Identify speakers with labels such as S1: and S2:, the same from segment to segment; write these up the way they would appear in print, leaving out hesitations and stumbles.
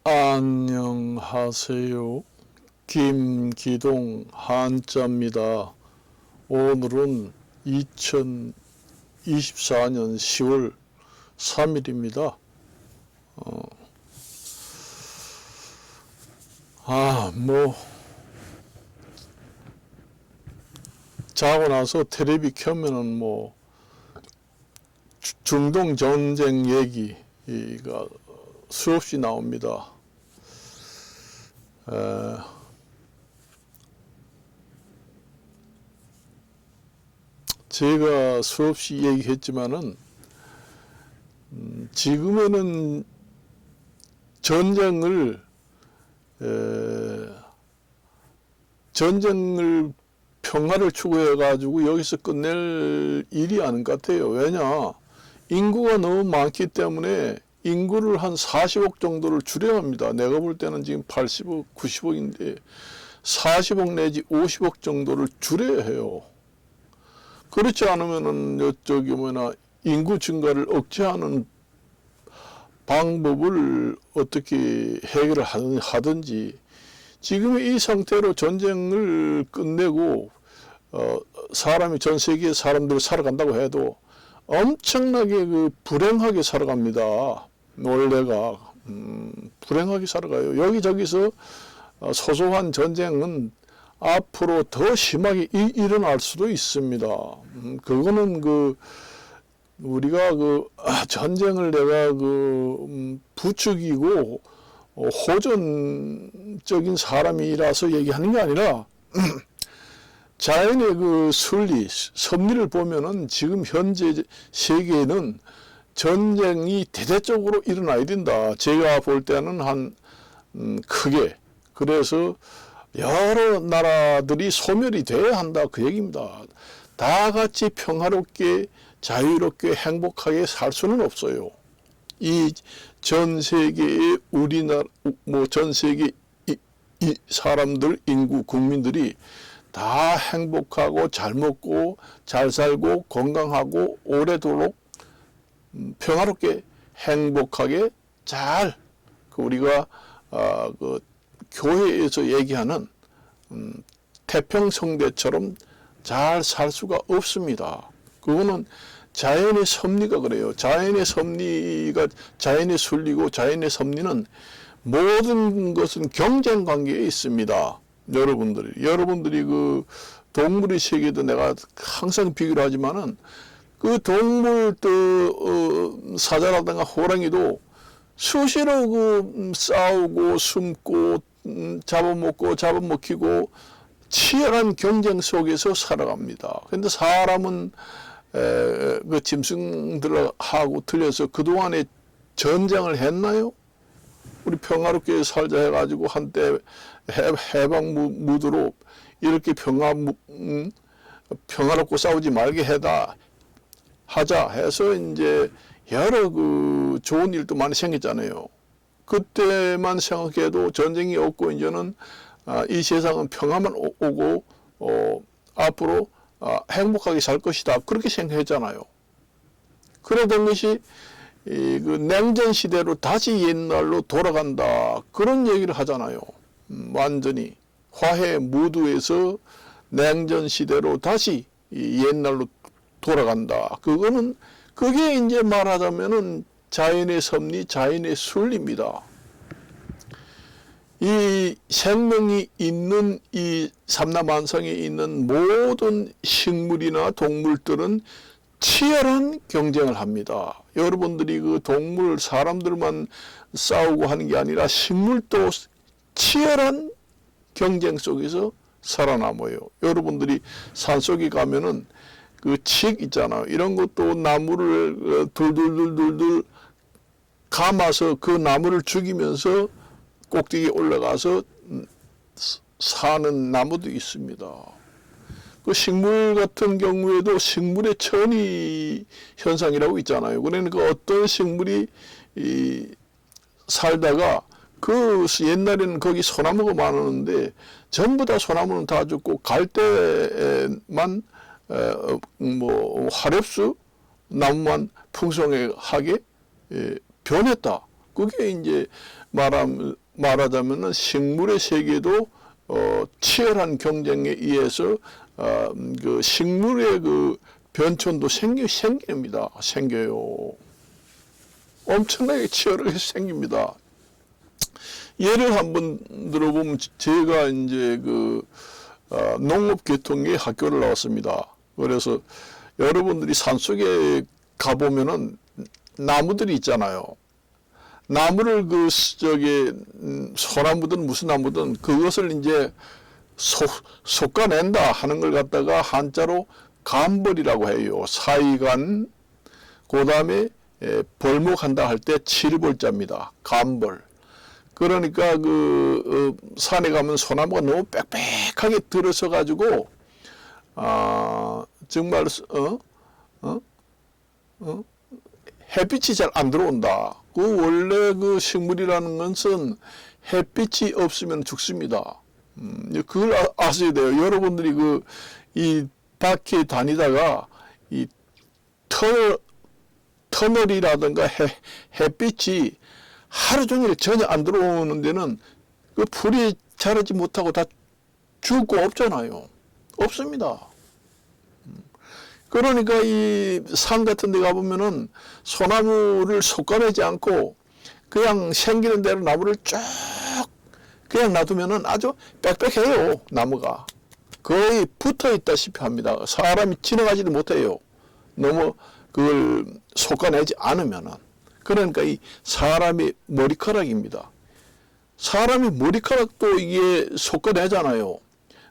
S1: 안녕하세요. 김기동 한자입니다. 오늘은 2024년 10월 3일입니다. 자고 나서 텔레비 켜면은 중동 전쟁 얘기가 수없이 나옵니다. 제가 수없이 얘기했지만은 지금에는 전쟁을 평화를 추구해 가지고 여기서 끝낼 일이 아닌 것 같아요. 왜냐, 인구가 너무 많기 때문에 인구를 한 40억 정도를 줄여야 합니다. 내가 볼 때는 지금 80억, 90억인데 40억 내지 50억 정도를 줄여야 해요. 그렇지 않으면은 인구 증가를 억제하는 방법을 어떻게 해결을 하든지, 지금의 이 상태로 전쟁을 끝내고 사람이 전 세계 사람들이 살아간다고 해도 엄청나게 불행하게 살아갑니다. 원래가 불행하게 살아가요. 여기저기서 소소한 전쟁은 앞으로 더 심하게 일어날 수도 있습니다. 그거는 우리가 전쟁을 내가 부추기고 호전적인 사람이라서 얘기하는 게 아니라 자연의 섭리를 보면은 지금 현재 세계에는 전쟁이 대대적으로 일어나야 된다. 제가 볼 때는 크게. 그래서 여러 나라들이 소멸이 돼야 한다, 그 얘기입니다. 다 같이 평화롭게 자유롭게 행복하게 살 수는 없어요. 이 전 세계의 전 세계 이 사람들, 인구, 국민들이 다 행복하고 잘 먹고 잘 살고 건강하고 오래도록 평화롭게 행복하게 잘 우리가 교회에서 얘기하는 태평성대처럼 잘 살 수가 없습니다. 그거는 자연의 섭리가 그래요. 자연의 섭리가 자연의 순리고, 자연의 섭리는 모든 것은 경쟁 관계에 있습니다. 여러분들이 동물의 세계도 내가 항상 비교를 하지만은 동물도 사자라든가 호랑이도 수시로 싸우고 숨고 잡아먹히고 치열한 경쟁 속에서 살아갑니다. 근데 사람은 짐승들하고 틀려서 그동안에 전쟁을 했나요? 우리 평화롭게 살자 해가지고 한때 해방 무드로 이렇게 평화롭고 싸우지 말게 하자 해서 이제 여러 좋은 일도 많이 생겼잖아요. 그때만 생각해도 전쟁이 없고 이제는 이 세상은 평화만 오고 앞으로 행복하게 살 것이다, 그렇게 생각했잖아요. 그러던 것이 냉전 시대로 다시 옛날로 돌아간다, 그런 얘기를 하잖아요. 완전히 화해 무드에서 냉전 시대로 다시 옛날로 돌아간다. 그게 이제 말하자면은 자연의 섭리, 자연의 순리입니다. 이 생명이 있는 이 삼라만상에 있는 모든 식물이나 동물들은 치열한 경쟁을 합니다. 여러분들이 동물, 사람들만 싸우고 하는 게 아니라 식물도 치열한 경쟁 속에서 살아남아요. 여러분들이 산속에 가면은 칡 있잖아요. 이런 것도 나무를 둘둘 감아서 그 나무를 죽이면서 꼭대기에 올라가서 사는 나무도 있습니다. 식물 같은 경우에도 식물의 천이 현상이라고 있잖아요. 그러니까 어떤 식물이 살다가 옛날에는 거기 소나무가 많았는데 전부 다 소나무는 다 죽고 갈대만 화렵수 나무만 풍성하게 변했다. 그게 이제 말하자면은 식물의 세계도 치열한 경쟁에 의해서 그 식물의 그 변천도 생겨요. 엄청나게 치열하게 생깁니다. 예를 한번 들어보면 제가 이제 그 농업계통의 학교를 나왔습니다. 그래서 여러분들이 산속에 가보면은 나무들이 있잖아요. 나무를 소나무든 무슨 나무든 그것을 이제 솎아낸다 하는 걸 갖다가 한자로 간벌이라고 해요. 사이간, 그 다음에 벌목한다 할 때 칠벌자입니다. 간벌. 그러니까 산에 가면 소나무가 너무 빽빽하게 들어서 가지고 정말 햇빛이 잘 안 들어온다. 원래 그 식물이라는 것은 햇빛이 없으면 죽습니다. 그걸 아셔야 돼요. 여러분들이 이 밖에 다니다가 이 터널이라든가 햇빛이 하루 종일 전혀 안 들어오는 데는 그 풀이 자라지 못하고 다 죽고 없잖아요. 없습니다. 그러니까 이 산 같은 데 가보면은 소나무를 솎아내지 않고 그냥 생기는 대로 나무를 쭉 그냥 놔두면은 아주 빽빽해요. 나무가 거의 붙어 있다시피 합니다. 사람이 지나가지도 못해요. 너무 그걸 솎아내지 않으면은. 그러니까 이 사람의 머리카락입니다. 사람이 머리카락도 이게 솎아내잖아요.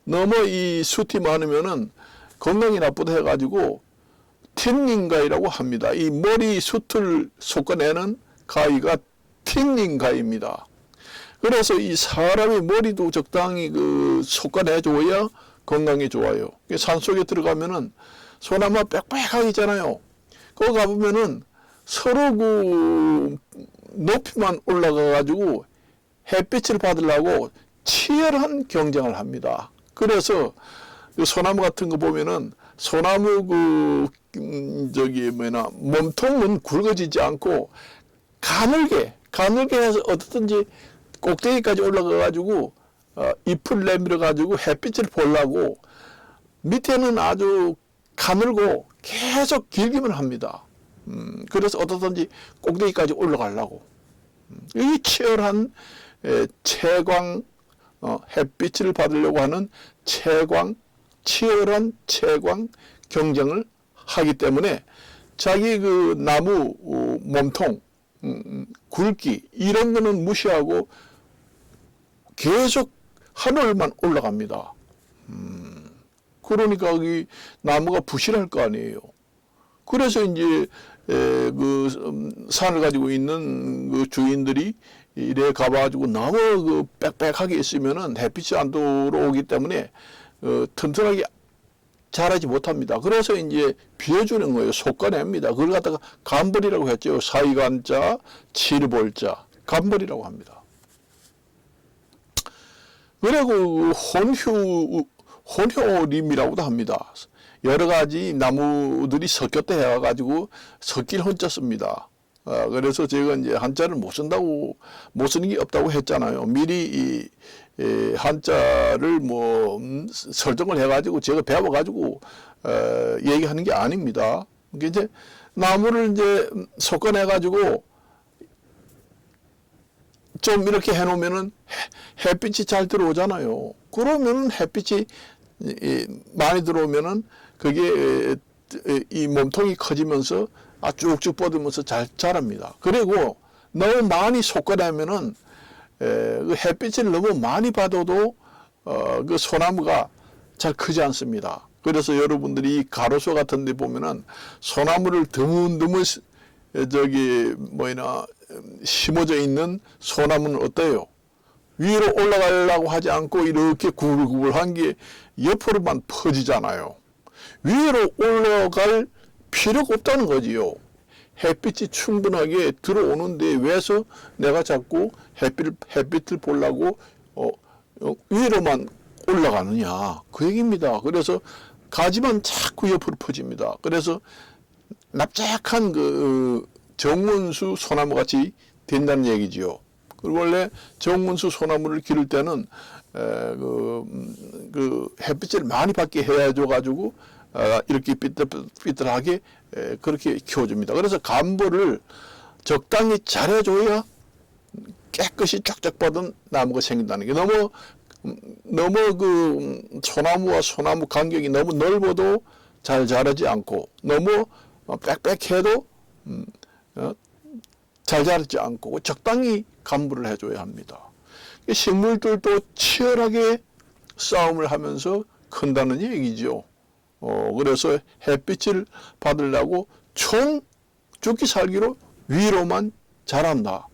S1: 너무 이 숱이 많으면은 건강이 나쁘다 해가지고 틴닝가이라고 합니다. 이 머리 숱을 솎아내는 가위가 틴닝가이입니다. 그래서 이 사람의 머리도 적당히 솎아내줘야 건강에 좋아요. 산속에 들어가면은 소나무가 빽빽하게 있잖아요. 거기 가보면은 서로 높이만 올라가가지고 햇빛을 받으려고 치열한 경쟁을 합니다. 그래서 소나무 같은 거 보면은 소나무 몸통은 굵어지지 않고 가늘게 해서 어떻든지 꼭대기까지 올라가가지고 잎을 내밀어가지고 햇빛을 보려고 밑에는 아주 가늘고 계속 길기만 합니다. 그래서 어떻든지 꼭대기까지 올라가려고. 이 치열한 채광, 햇빛을 받으려고 하는 치열한 채광 경쟁을 하기 때문에 자기 나무 몸통, 굵기 이런 거는 무시하고 계속 하늘만 올라갑니다. 그러니까 이 나무가 부실할 거 아니에요. 그래서 이제 산을 가지고 있는 주인들이 이래 가봐가지고 너무 빽빽하게 있으면은 햇빛이 안 들어오기 때문에 튼튼하게 자라지 못합니다. 그래서 이제 비워주는 거예요. 솎아냅니다. 그걸 갖다가 간벌이라고 했죠. 사이간자, 칠벌자, 간벌이라고 합니다. 그리고 혼효림이라고도 합니다. 여러 가지 나무들이 섞였다 해가지고 섞일 혼자 씁니다. 그래서 제가 이제 한자를 못 쓰는 게 없다고 했잖아요. 미리 이 한자를 설정을 해가지고 제가 배워가지고 얘기하는 게 아닙니다. 이제 나무를 이제 솎아내가지고 좀 이렇게 해놓으면은 햇빛이 잘 들어오잖아요. 그러면 햇빛이 많이 들어오면은 그게 이 몸통이 커지면서 쭉쭉 뻗으면서 잘 자랍니다. 그리고 너무 많이 솎아내면은 그 햇빛을 너무 많이 받아도 그 소나무가 잘 크지 않습니다. 그래서 여러분들이 가로수 같은 데 보면은 소나무를 드문드문 심어져 있는 소나무는 어때요? 위로 올라가려고 하지 않고 이렇게 구불구불한 게 옆으로만 퍼지잖아요. 위로 올라갈 필요가 없다는 거지요. 햇빛이 충분하게 들어오는데 왜서 내가 자꾸 햇빛을 보려고 위로만 올라가느냐, 그 얘기입니다. 그래서 가지만 자꾸 옆으로 퍼집니다. 그래서 납작한 정원수 소나무 같이 된다는 얘기지요. 그리고 원래 정문수 소나무를 기를 때는 햇빛을 많이 받게 해줘 가지고 이렇게 삐뚤삐뚤하게 그렇게 키워줍니다. 그래서 간보를 적당히 잘해줘야 깨끗이 쫙쫙 뻗은 나무가 생긴다는 게 너무 그 소나무와 소나무 간격이 너무 넓어도 잘 자라지 않고 너무 빽빽해도 잘 자라지 않고 적당히 간보를 해줘야 합니다. 식물들도 치열하게 싸움을 하면서 큰다는 얘기죠. 그래서 햇빛을 받으려고 총 죽기 살기로 위로만 자란다.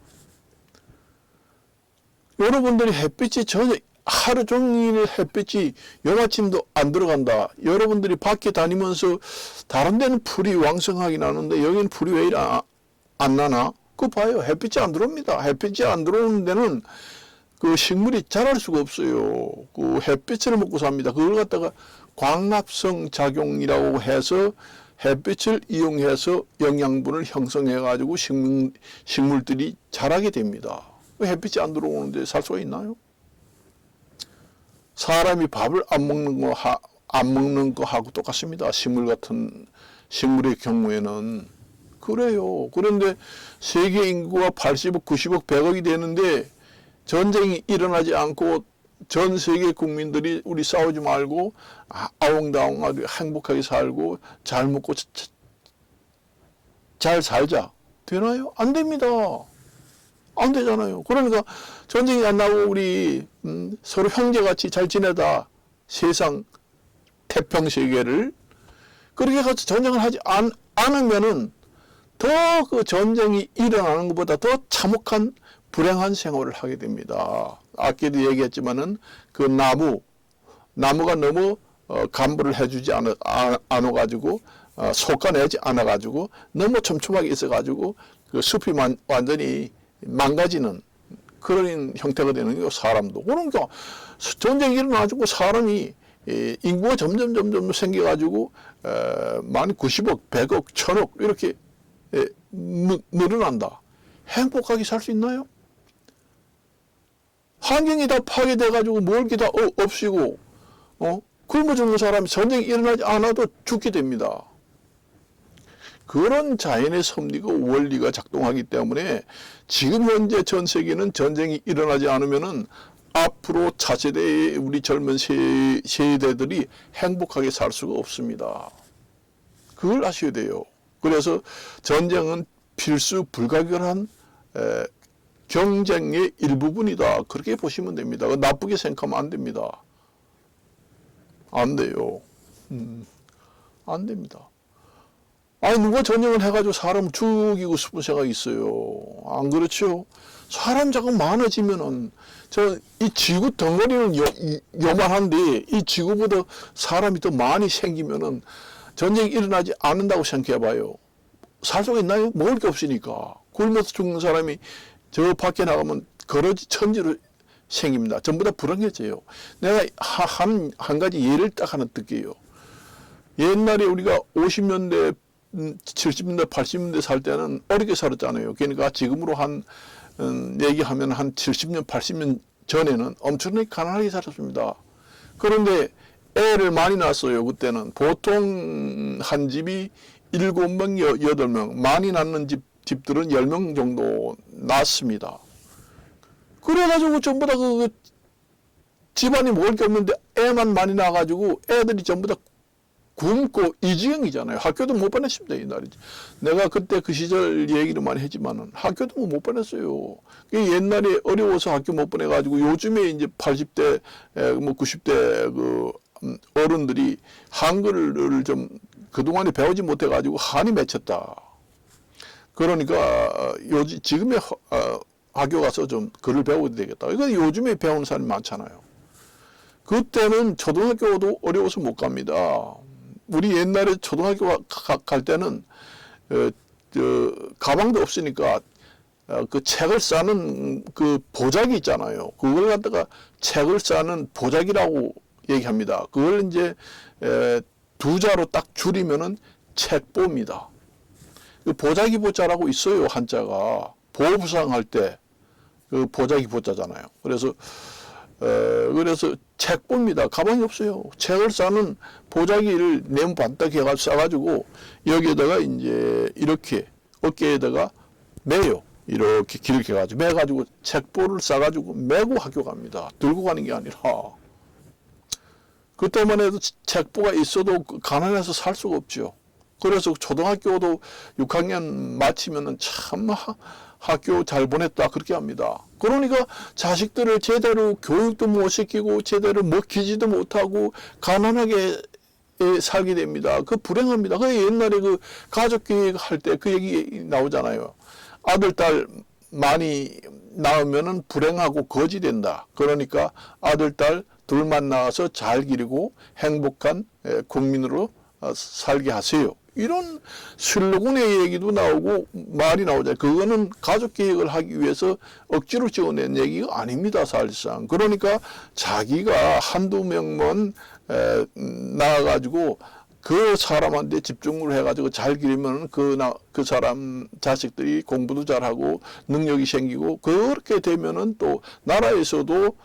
S1: 여러분들이 햇빛이 전혀 하루 종일 햇빛이 요마침도 안 들어간다. 여러분들이 밖에 다니면서 다른 데는 풀이 왕성하게 나는데 여기는 풀이 왜 이리 안 나나? 그거 봐요. 햇빛이 안 들어옵니다. 햇빛이 안 들어오는 데는 그 식물이 자랄 수가 없어요. 그 햇빛을 먹고 삽니다. 그걸 갖다가 광합성 작용이라고 해서 햇빛을 이용해서 영양분을 형성해 가지고 식물들이 자라게 됩니다. 햇빛이 안 들어오는데 살 수가 있나요? 사람이 밥을 안 먹는 거하고 똑같습니다. 식물의 경우에는 그래요. 그런데 세계 인구가 80억, 90억, 100억이 되는데 전쟁이 일어나지 않고 전 세계 국민들이 우리 싸우지 말고 아웅다웅 아주 행복하게 살고 잘 먹고 잘 살자. 되나요? 안 됩니다. 안 되잖아요. 그러니까 전쟁이 안 나고 우리 서로 형제같이 잘 지내다 세상 태평 세계를 그렇게 가서 전쟁을 하지 않으면은 더 그 전쟁이 일어나는 것보다 더 참혹한 불행한 생활을 하게 됩니다. 아까도 얘기했지만은 그 나무가 너무 간보를 해주지 않아가지고 솎아내지 않아가지고 너무 촘촘하게 있어가지고 그 숲이 완전히 망가지는 그런 형태가 되는 게 사람도. 그러니까 전쟁이 일어나가지고 사람이 인구가 점점 생겨가지고 많이 90억, 100억, 1000억 이렇게 늘어난다. 행복하게 살 수 있나요? 환경이 다 파괴돼가지고 먹을 다 없이고 굶어 죽는 사람이 전쟁이 일어나지 않아도 죽게 됩니다. 그런 자연의 섭리가 원리가 작동하기 때문에 지금 현재 전 세계는 전쟁이 일어나지 않으면은 앞으로 차세대의 우리 젊은 세대들이 행복하게 살 수가 없습니다. 그걸 아셔야 돼요. 그래서 전쟁은 필수 불가결한 경쟁의 일부분이다. 그렇게 보시면 됩니다. 나쁘게 생각하면 안 됩니다. 안 돼요. 안 됩니다. 아니 누가 전쟁을 해가지고 사람 죽이고 싶은 생각이 있어요. 안 그렇죠? 사람 자꾸 많아지면은 이 지구 덩어리는 요만한데 이 지구보다 사람이 더 많이 생기면은 전쟁이 일어나지 않는다고 생각해봐요. 살 수가 있나요? 먹을 게 없으니까. 굶어서 죽는 사람이 저 밖에 나가면 거러지 천지로 생깁니다. 전부 다 불안해져요. 내가 한 가지 예를 딱 하나 뜰게요. 옛날에 우리가 50년대, 70년대, 80년대 살 때는 어렵게 살았잖아요. 그러니까 지금으로 얘기하면 한 70년, 80년 전에는 엄청나게 가난하게 살았습니다. 그런데 애를 많이 낳았어요. 그때는 보통 한 집이 7명, 8명, 많이 낳는 집들은 10명 정도 낳습니다. 그래가지고 전부 다 집안이 먹을 게 없는데 애만 많이 낳아가지고 애들이 전부 다 굶고 이 지경이잖아요. 학교도 못 보냈습니다. 이날이. 내가 그때 그 시절 얘기를 많이 했지만은 학교도 못 보냈어요. 옛날에 어려워서 학교 못 보내가지고 요즘에 이제 80대, 90대 어른들이 한글을 좀 그동안에 배우지 못해가지고 한이 맺혔다. 그러니까 지금의 학교 가서 좀 글을 배워야 되겠다. 이거 요즘에 배우는 사람이 많잖아요. 그때는 초등학교도 어려워서 못 갑니다. 우리 옛날에 초등학교 갈 때는 가방도 없으니까 그 책을 싸는 그 보자기 있잖아요. 그걸 갖다가 책을 싸는 보자기라고 얘기합니다. 그걸 이제 두 자로 딱 줄이면은 책보입니다. 그 보자기 보자라고 있어요, 한자가. 보부상 할 때 그 보자기 보자잖아요. 그래서 책보입니다. 가방이 없어요. 책을 싸는 보자기를 네모 반딱 해가지고 싸가지고 여기에다가 이제 이렇게 어깨에다가 매요. 이렇게 길게 해가지고 매가지고 책보를 싸가지고 메고 학교 갑니다. 들고 가는 게 아니라. 그때만 해도 책보가 있어도 가난해서 살 수가 없죠. 그래서 초등학교도 6학년 마치면은 참 학교 잘 보냈다 그렇게 합니다. 그러니까 자식들을 제대로 교육도 못 시키고 제대로 먹히지도 못하고 가난하게 살게 됩니다. 그 불행합니다. 그 옛날에 그 가족계획 할 때 그 얘기 나오잖아요. 아들, 딸 많이 낳으면은 불행하고 거지 된다. 그러니까 아들, 딸 둘만 낳아서 잘 기르고 행복한 국민으로 살게 하세요. 이런 슬로건의 얘기도 나오고 말이 나오잖아요. 그거는 가족 계획을 하기 위해서 억지로 지어낸 얘기가 아닙니다, 사실상. 그러니까 자기가 한두 명만 낳아가지고 그 사람한테 집중을 해가지고 잘 기르면 그 사람 자식들이 공부도 잘하고 능력이 생기고 그렇게 되면은 또 나라에서도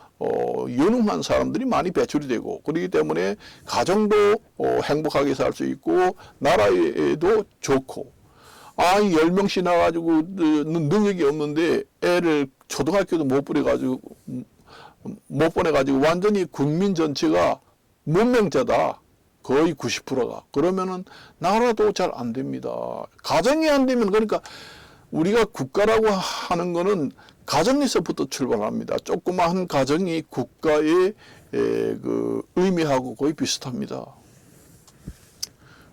S1: 유능한 사람들이 많이 배출이 되고 그렇기 때문에 가정도 행복하게 살 수 있고 나라에도 좋고 10명씩 나가지고 능력이 없는데 애를 초등학교도 못 보내가지고 완전히 국민 전체가 문맹자다. 거의 90%가. 그러면은 나라도 잘 안 됩니다. 가정이 안 되면 그러니까 우리가 국가라고 하는 거는 가정에서부터 출발합니다. 조그마한 가정이 국가의 그 의미하고 거의 비슷합니다.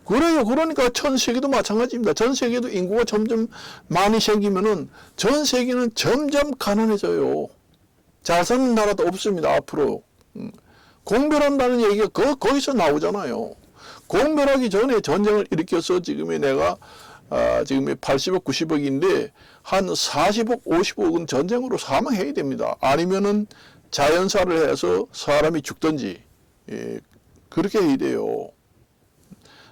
S1: 그래요. 그러니까 전 세계도 마찬가지입니다. 전 세계도 인구가 점점 많이 생기면은 전 세계는 점점 가난해져요. 잘 사는 나라도 없습니다. 앞으로. 공멸한다는 얘기가 거기서 나오잖아요. 공멸하기 전에 전쟁을 일으켜서 지금의 내가 지금의 80억, 90억인데 한 40억, 50억은 전쟁으로 사망해야 됩니다. 아니면은 자연사를 해서 사람이 죽든지 그렇게 해야 돼요.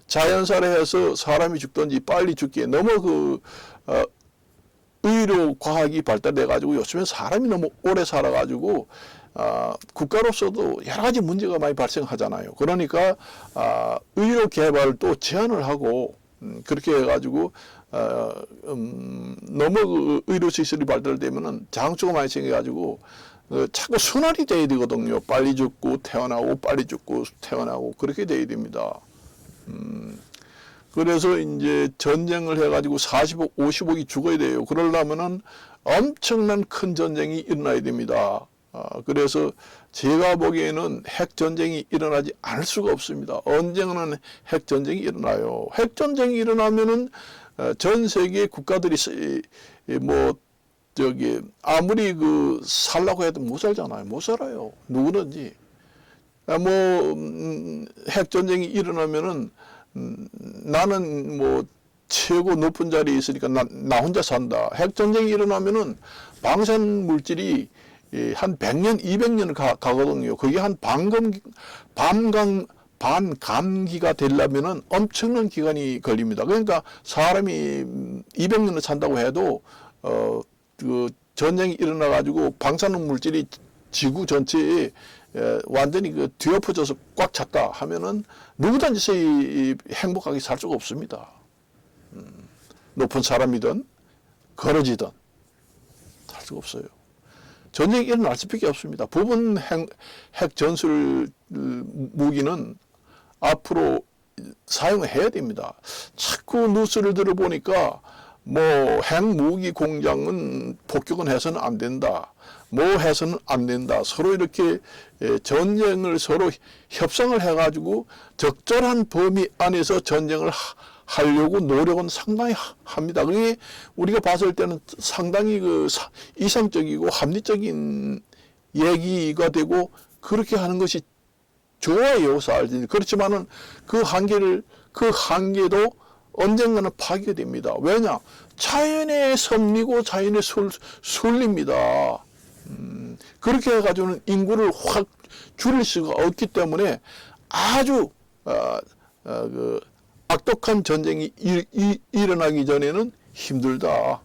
S1: 자연사를 해서 사람이 죽든지 빨리 죽기에 너무 의료 과학이 발달돼가지고 요즘엔 사람이 너무 오래 살아가지고 국가로서도 여러 가지 문제가 많이 발생하잖아요. 그러니까 의료 개발도 제한을 하고 그렇게 해가지고 너무 그 의료 시설이 발달되면은 장수가 많이 생겨가지고 자꾸 순환이 돼야 되거든요. 빨리 죽고 태어나고 빨리 죽고 태어나고 그렇게 돼야 됩니다. 그래서 이제 전쟁을 해가지고 40억, 50억이 죽어야 돼요. 그러려면은 엄청난 큰 전쟁이 일어나야 됩니다. 그래서 제가 보기에는 핵전쟁이 일어나지 않을 수가 없습니다. 언젠가는 핵전쟁이 일어나요. 핵전쟁이 일어나면은 전 세계 국가들이 아무리 살라고 해도 못 살잖아요. 못 살아요. 누구든지. 핵전쟁이 일어나면은 나는 최고 높은 자리에 있으니까 나 혼자 산다. 핵전쟁이 일어나면은 방사능 물질이 한 100년, 200년을 가거든요. 그게 한 반감기가 되려면은 엄청난 기간이 걸립니다. 그러니까 사람이 200년을 산다고 해도, 그 전쟁이 일어나가지고 방사능 물질이 지구 전체에 완전히 뒤엎어져서 꽉 찼다 하면은 누구든지 행복하게 살 수가 없습니다. 높은 사람이든 걸어지든 살 수가 없어요. 전쟁이 일어날 수밖에 없습니다. 부분 핵 전술 무기는 앞으로 사용을 해야 됩니다. 자꾸 뉴스를 들어보니까 핵무기 공장은 폭격은 해서는 안 된다. 해서는 안 된다. 서로 이렇게 전쟁을 서로 협상을 해가지고 적절한 범위 안에서 전쟁을 하려고 노력은 상당히 합니다. 그게 우리가 봤을 때는 상당히 이상적이고 합리적인 얘기가 되고 그렇게 하는 것이 좋아요, 사실. 그렇지만은 그 한계도 언젠가는 파괴됩니다. 왜냐? 자연의 섭리고 자연의 순리입니다. 그렇게 해가지고는 인구를 확 줄일 수가 없기 때문에 아주 악독한 전쟁이 일어나기 전에는 힘들다.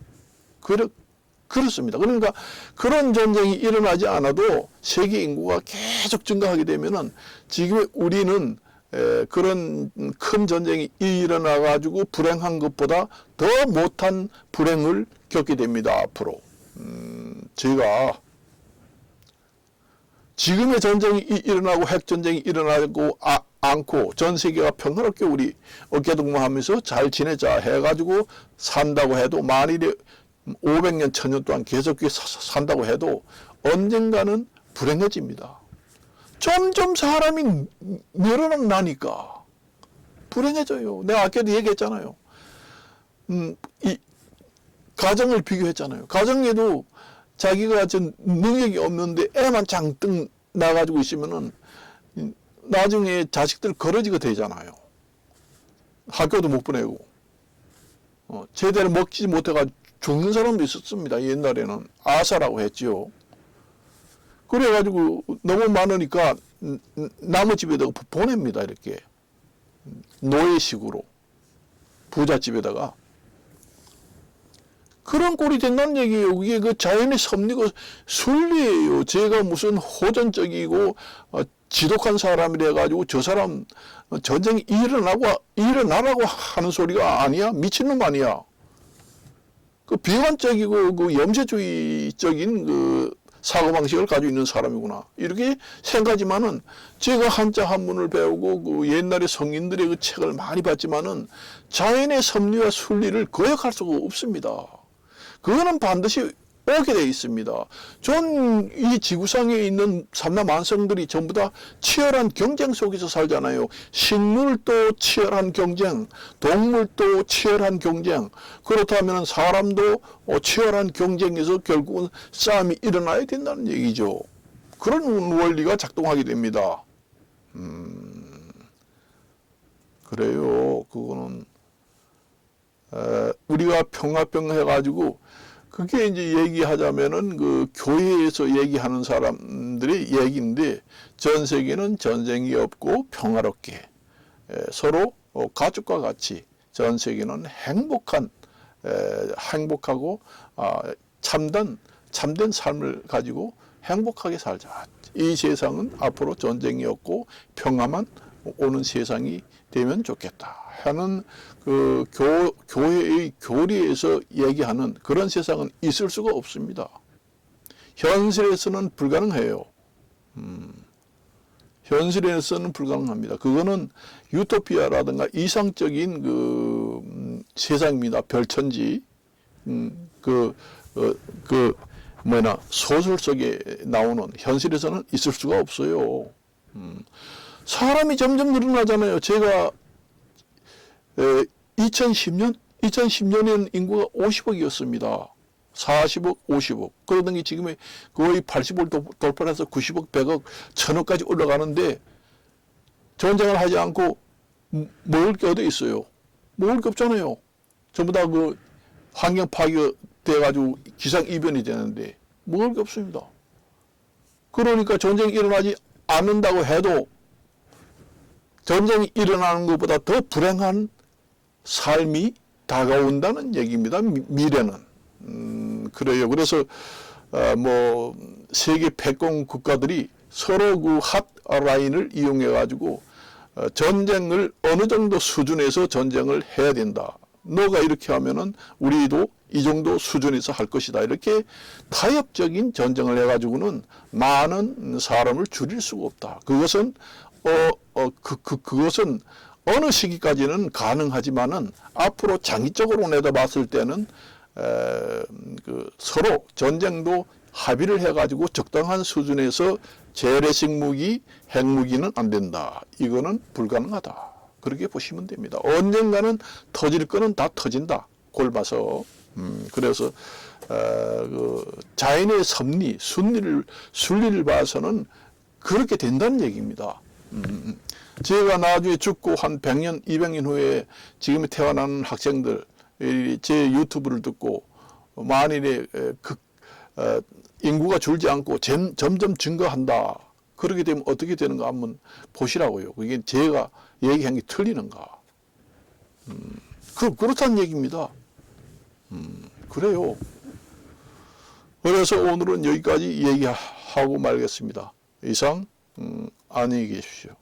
S1: 그렇습니다. 그러니까 그런 전쟁이 일어나지 않아도 세계 인구가 계속 증가하게 되면은 지금 우리는 그런 큰 전쟁이 일어나 가지고 불행한 것보다 더 못한 불행을 겪게 됩니다. 앞으로. 제가 지금의 전쟁이 일어나고 핵전쟁이 일어나고 않고 전 세계가 평화롭게 우리 어깨동무하면서 잘 지내자 해가지고 산다고 해도 만일에 500년, 1000년 동안 계속 산다고 해도 언젠가는 불행해집니다. 점점 사람이 늘어나니까 불행해져요. 내가 아까도 얘기했잖아요. 이 가정을 비교했잖아요. 가정에도 자기가 전 능력이 없는데 애만 장뜩 나가지고 있으면은 나중에 자식들 거러지가 되잖아요. 학교도 못 보내고 제대로 먹지 못해가지고 죽는 사람도 있었습니다. 옛날에는 아사라고 했지요. 그래가지고 너무 많으니까 남의 집에다가 보냅니다. 이렇게 노예식으로 부잣집에다가. 그런 꼴이 된다는 얘기예요. 그게 그 자연의 섭리고 순리예요. 제가 무슨 호전적이고 지독한 사람이라 가지고 저 사람 전쟁이 일어나라고 하는 소리가 아니야. 미친놈 아니야. 그 비관적이고 그 염세주의적인 그 사고방식을 가지고 있는 사람이구나. 이렇게 생각하지만은 제가 한자 한문을 배우고 그 옛날에 성인들의 그 책을 많이 봤지만은 자연의 섭리와 순리를 거역할 수가 없습니다. 그거는 반드시 오게 되어 있습니다. 전 이 지구상에 있는 삼남 만성들이 전부 다 치열한 경쟁 속에서 살잖아요. 식물도 치열한 경쟁, 동물도 치열한 경쟁, 그렇다면 사람도 치열한 경쟁에서 결국은 싸움이 일어나야 된다는 얘기죠. 그런 원리가 작동하게 됩니다. 그래요. 그거는 우리가 평화병 해가지고 그게 이제 얘기하자면은 그 교회에서 얘기하는 사람들의 얘기인데 전 세계는 전쟁이 없고 평화롭게 서로 가족과 같이 전 세계는 행복하고 참된 삶을 가지고 행복하게 살자. 이 세상은 앞으로 전쟁이 없고 평화만 오는 세상이 되면 좋겠다 하는 그 교회의 교리에서 얘기하는 그런 세상은 있을 수가 없습니다. 현실에서는 불가능해요. 현실에서는 불가능합니다. 그거는 유토피아라든가 이상적인 그 세상입니다. 별천지 소설 속에 나오는 현실에서는 있을 수가 없어요. 사람이 점점 늘어나잖아요. 제가 2010년에는 인구가 50억이었습니다. 40억, 50억. 그러던 게 지금의 거의 80억 돌파해서 90억, 100억, 1000억까지 올라가는데 전쟁을 하지 않고 먹을 게 어디 있어요? 먹을 게 없잖아요. 전부 다 그 환경 파괴돼가지고 기상이변이 되는데 먹을 게 없습니다. 그러니까 전쟁이 일어나지 않는다고 해도 전쟁이 일어나는 것보다 더 불행한 삶이 다가온다는 얘기입니다. 미래는. 그래요. 그래서 세계 패권 국가들이 서로 그 핫라인을 이용해 가지고 전쟁을 어느 정도 수준에서 전쟁을 해야 된다. 너가 이렇게 하면은 우리도 이 정도 수준에서 할 것이다. 이렇게 타협적인 전쟁을 해 가지고는 많은 사람을 줄일 수가 없다. 그것은 그것은 어느 시기까지는 가능하지만은 앞으로 장기적으로 내다봤을 때는 서로 전쟁도 합의를 해가지고 적당한 수준에서 재래식 무기, 핵무기는 안 된다. 이거는 불가능하다. 그렇게 보시면 됩니다. 언젠가는 터질 거는 다 터진다. 골봐서. 그래서 자연의 섭리, 순리를 봐서는 그렇게 된다는 얘기입니다. 제가 나중에 죽고 한 100년, 200년 후에 지금 태어나는 학생들 제 유튜브를 듣고 만일에 인구가 줄지 않고 점점 증가한다. 그렇게 되면 어떻게 되는가 한번 보시라고요. 그게 제가 얘기한 게 틀리는가. 그렇다는 얘기입니다. 그래요. 그래서 오늘은 여기까지 얘기하고 말겠습니다. 이상 안녕히 계십시오.